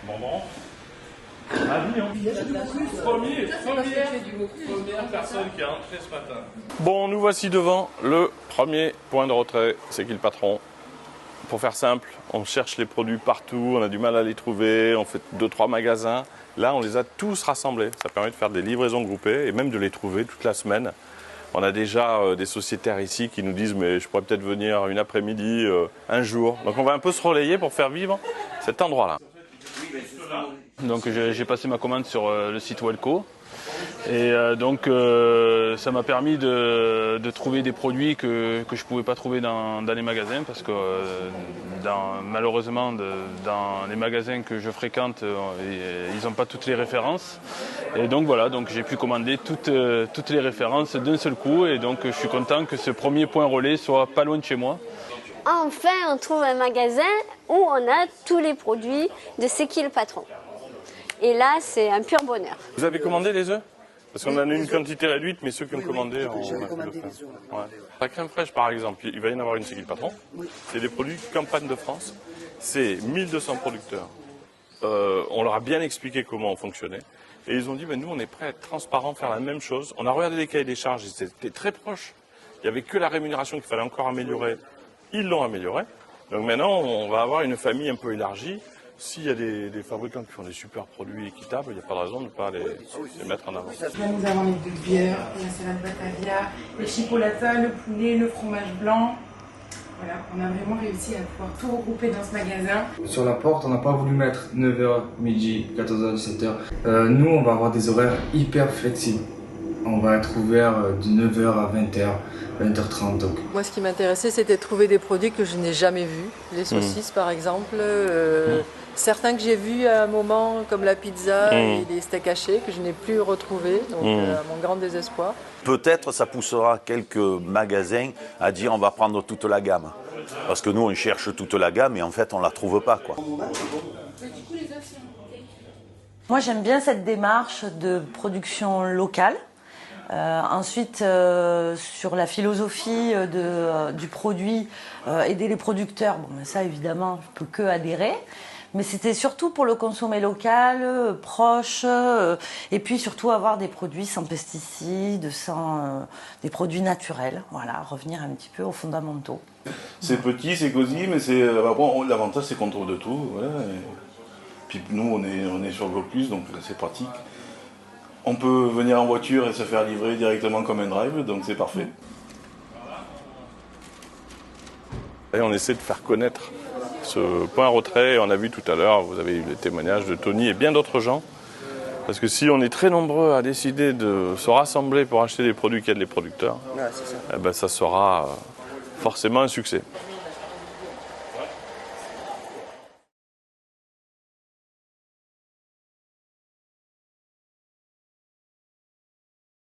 Maman. Première personne qui est entrée ce matin. Bon, nous voici devant le premier point de retrait. C'est qui le patron? Pour faire simple, on cherche les produits partout, on a du mal à les trouver, on fait 2-3 magasins. Là, on les a tous rassemblés. Ça permet de faire des livraisons groupées et même de les trouver toute la semaine. On a déjà des sociétaires ici qui nous disent « mais je pourrais peut-être venir une après-midi, un jour ». Donc on va un peu se relayer pour faire vivre cet endroit-là. Donc j'ai passé ma commande sur le site Welco et donc ça m'a permis de trouver des produits que je ne pouvais pas trouver dans les magasins parce que malheureusement dans les magasins que je fréquente ils n'ont pas toutes les références et donc voilà, donc j'ai pu commander toutes les références d'un seul coup et donc je suis content que ce premier point relais soit pas loin de chez moi. Enfin, on trouve un magasin où on a tous les produits de C'est qui le patron. Et là, c'est un pur bonheur. Vous avez commandé les œufs? Parce qu'on en a une quantité réduite, mais ceux qui ont commandé, on a commandé les œufs. Ouais. La crème fraîche, par exemple, il va y en avoir une C'est qui le patron. C'est des produits Campagne de France. C'est 1200 producteurs. On leur a bien expliqué comment on fonctionnait. Et ils ont dit, nous, on est prêts à être transparents, faire la même chose. On a regardé les cahiers des charges, ils étaient très proches. Il n'y avait que la rémunération qu'il fallait encore améliorer. Ils l'ont amélioré. Donc maintenant, on va avoir une famille un peu élargie. S'il y a des fabricants qui font des super produits équitables, il n'y a pas de raison de ne pas les mettre en avant. Là, nous avons les deux bières, la salade Batavia, les chipolatas, le poulet, le fromage blanc. Voilà, on a vraiment réussi à pouvoir tout regrouper dans ce magasin. Sur la porte, on n'a pas voulu mettre 9h, midi, 14h, 17h. Nous, on va avoir des horaires hyper flexibles. On va être ouvert de 9h à 20h, 20h30. Donc. Moi, ce qui m'intéressait, c'était de trouver des produits que je n'ai jamais vus. Les saucisses, par exemple. Certains que j'ai vus à un moment, comme la pizza et les steaks hachés, que je n'ai plus retrouvés, donc à mon grand désespoir. Peut-être ça poussera quelques magasins à dire on va prendre toute la gamme. Parce que nous, on cherche toute la gamme et en fait, on ne la trouve pas, quoi. Moi, j'aime bien cette démarche de production locale. Ensuite, sur la philosophie du produit, aider les producteurs, ça évidemment, je peux que adhérer. Mais c'était surtout pour le consommer local, proche, et puis surtout avoir des produits sans pesticides, des produits naturels. Voilà, revenir un petit peu aux fondamentaux. C'est petit, c'est cosy, mais l'avantage c'est qu'on trouve de tout. Voilà, puis nous, on est sur GoPlus, donc c'est pratique. On peut venir en voiture et se faire livrer directement comme un drive, donc c'est parfait. Et on essaie de faire connaître ce point retrait. On a vu tout à l'heure, vous avez eu les témoignages de Tony et bien d'autres gens. Parce que si on est très nombreux à décider de se rassembler pour acheter des produits qui aident les producteurs, ça sera forcément un succès.